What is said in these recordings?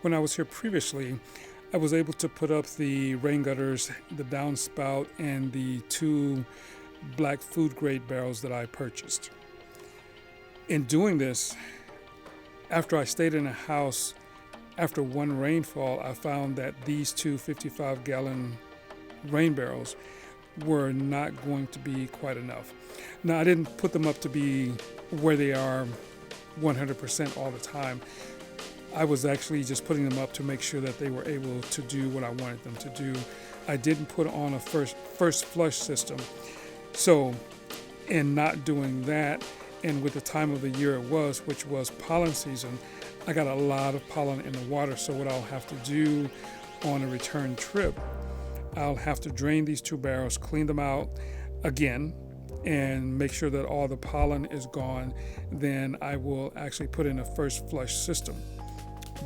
When I was here previously, I was able to put up the rain gutters, the downspout, and the two black food grade barrels that I purchased. In doing this, after I stayed in a house after one rainfall, I found that these two 55-gallon rain barrels were not going to be quite enough. Now, I didn't put them up to be where they are 100% all the time. I was actually just putting them up to make sure that they were able to do what I wanted them to do. I didn't put on a first flush system. So in not doing that, and with the time of the year it was, which was pollen season, I got a lot of pollen in the water. So what I'll have to do on a return trip, I'll have to drain these two barrels, clean them out again, and make sure that all the pollen is gone. Then I will actually put in a first flush system.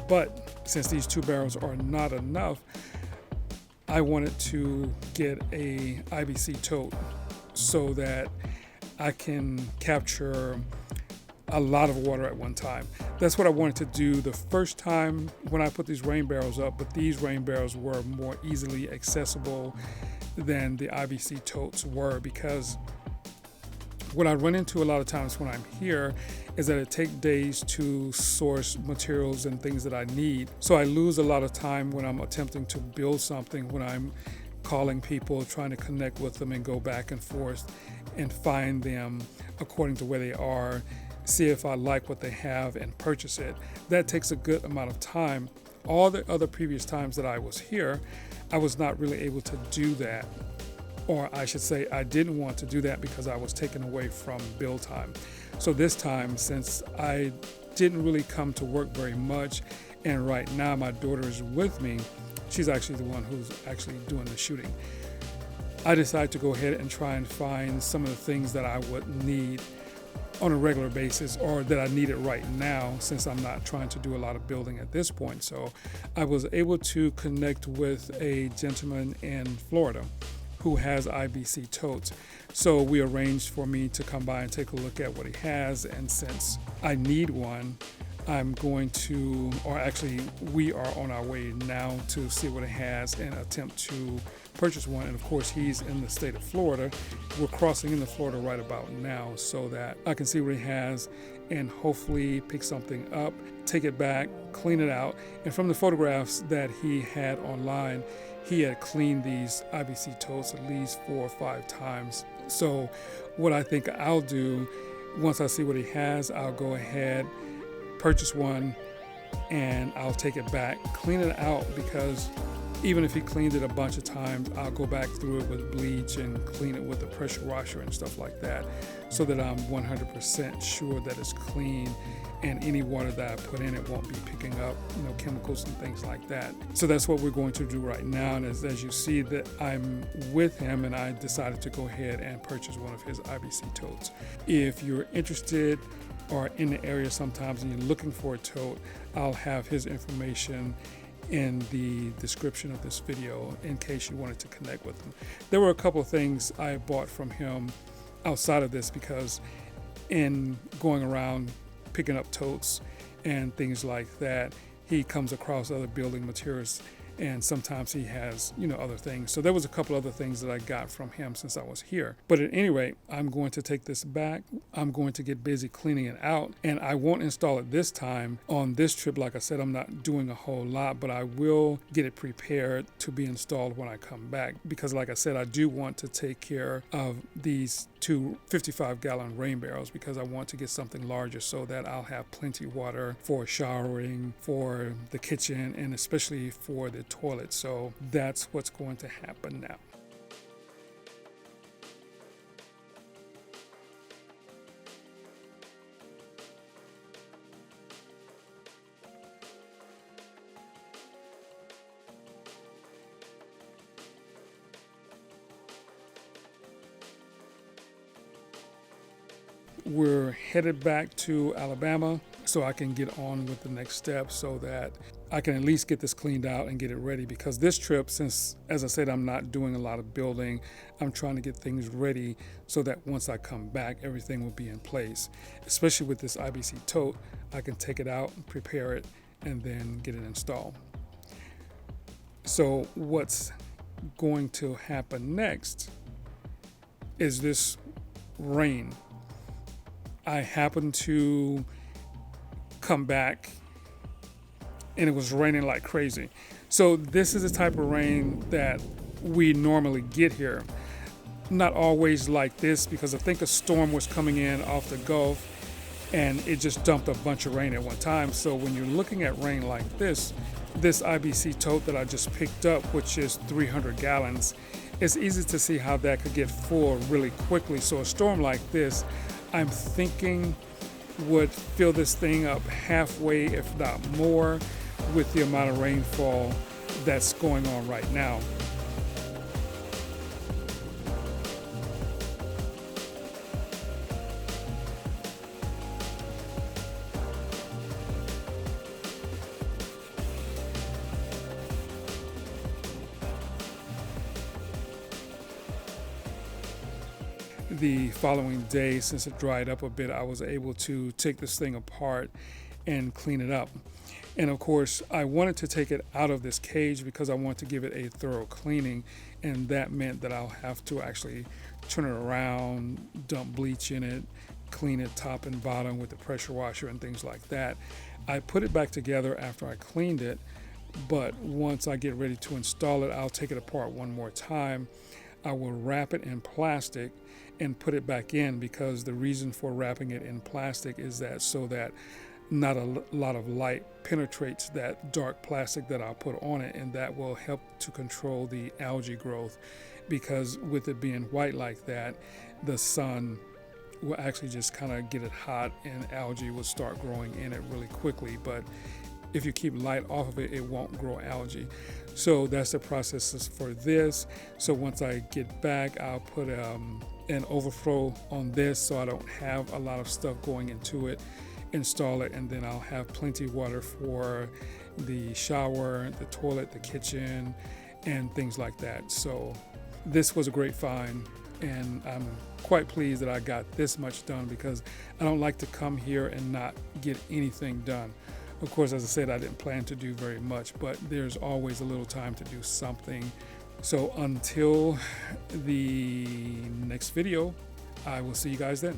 But since these two barrels are not enough, I wanted to get a IBC Tote so that I can capture a lot of water at one time. That's what I wanted to do the first time when I put these rain barrels up, but these rain barrels were more easily accessible than the IBC Totes were, because what I run into a lot of times when I'm here is that it takes days to source materials and things that I need. So I lose a lot of time when I'm attempting to build something, when I'm calling people, trying to connect with them and go back and forth and find them according to where they are, see if I like what they have and purchase it. That takes a good amount of time. All the other previous times that I was here, I was not really able to do that. Or I should say, I didn't want to do that because I was taken away from build time. So this time, since I didn't really come to work very much, and right now my daughter is with me, she's actually the one who's actually doing the shooting, I decided to go ahead and try and find some of the things that I would need on a regular basis, or that I needed right now, since I'm not trying to do a lot of building at this point. So I was able to connect with a gentleman in Florida who has IBC Totes. So we arranged for me to come by and take a look at what he has, and since I need one, I'm going to, or actually we are on our way now to see what it has and attempt to purchase one. And of course, he's in the state of Florida. We're crossing into Florida right about now so that I can see what he has and hopefully pick something up, take it back, clean it out. And from the photographs that he had online, he had cleaned these IBC Totes at least 4 or 5 times. So what I think I'll do, once I see what he has, I'll go ahead, purchase one, and I'll take it back, clean it out, because even if he cleaned it a bunch of times, I'll go back through it with bleach and clean it with a pressure washer and stuff like that, so that I'm 100% sure that it's clean, and any water that I put in it won't be picking up, chemicals and things like that. So that's what we're going to do right now. And as you see, that I'm with him, and I decided to go ahead and purchase one of his IBC Totes. If you're interested or in the area sometimes and you're looking for a tote, I'll have his information in the description of this video in case you wanted to connect with him. There were a couple of things I bought from him outside of this, because in going around picking up totes and things like that, he comes across other building materials, and sometimes he has, other things. So there was a couple other things that I got from him since I was here. But at any rate, I'm going to take this back. I'm going to get busy cleaning it out, and I won't install it this time. On this trip, like I said, I'm not doing a whole lot, but I will get it prepared to be installed when I come back, because like I said, I do want to take care of these two 55-gallon rain barrels, because I want to get something larger so that I'll have plenty of water for showering, for the kitchen, and especially for the toilet. So that's what's going to happen now. We're headed back to Alabama so I can get on with the next step, so that I can at least get this cleaned out and get it ready. Because this trip, since, as I said, I'm not doing a lot of building, I'm trying to get things ready so that once I come back, everything will be in place. Especially with this IBC Tote, I can take it out and prepare it and then get it installed. So what's going to happen next is this rain. I happened to come back and it was raining like crazy. So this is the type of rain that we normally get here. Not always like this, because I think a storm was coming in off the Gulf and it just dumped a bunch of rain at one time. So when you're looking at rain like this IBC Tote that I just picked up, which is 300 gallons, it's easy to see how that could get full really quickly. So a storm like this, I'm thinking, would fill this thing up halfway, if not more, with the amount of rainfall that's going on right now. The following day, since it dried up a bit, I was able to take this thing apart and clean it up. And of course, I wanted to take it out of this cage because I want to give it a thorough cleaning, and that meant that I'll have to actually turn it around, dump bleach in it, clean it top and bottom with the pressure washer and things like that. I put it back together after I cleaned it, but once I get ready to install it, I'll take it apart one more time. I will wrap it in plastic and put it back in, because the reason for wrapping it in plastic is that so that not a lot of light penetrates that dark plastic that I'll put on it, and that will help to control the algae growth, because with it being white like that, the sun will actually just kind of get it hot and algae will start growing in it really quickly. But if you keep light off of it, it won't grow algae. So that's the process for this. So once I get back, I'll put an overflow on this so I don't have a lot of stuff going into it, install it, and then I'll have plenty of water for the shower, the toilet, the kitchen, and things like that. So this was a great find, and I'm quite pleased that I got this much done, because I don't like to come here and not get anything done. Of course, as I said, I didn't plan to do very much, but there's always a little time to do something. So until the next video, I will see you guys then.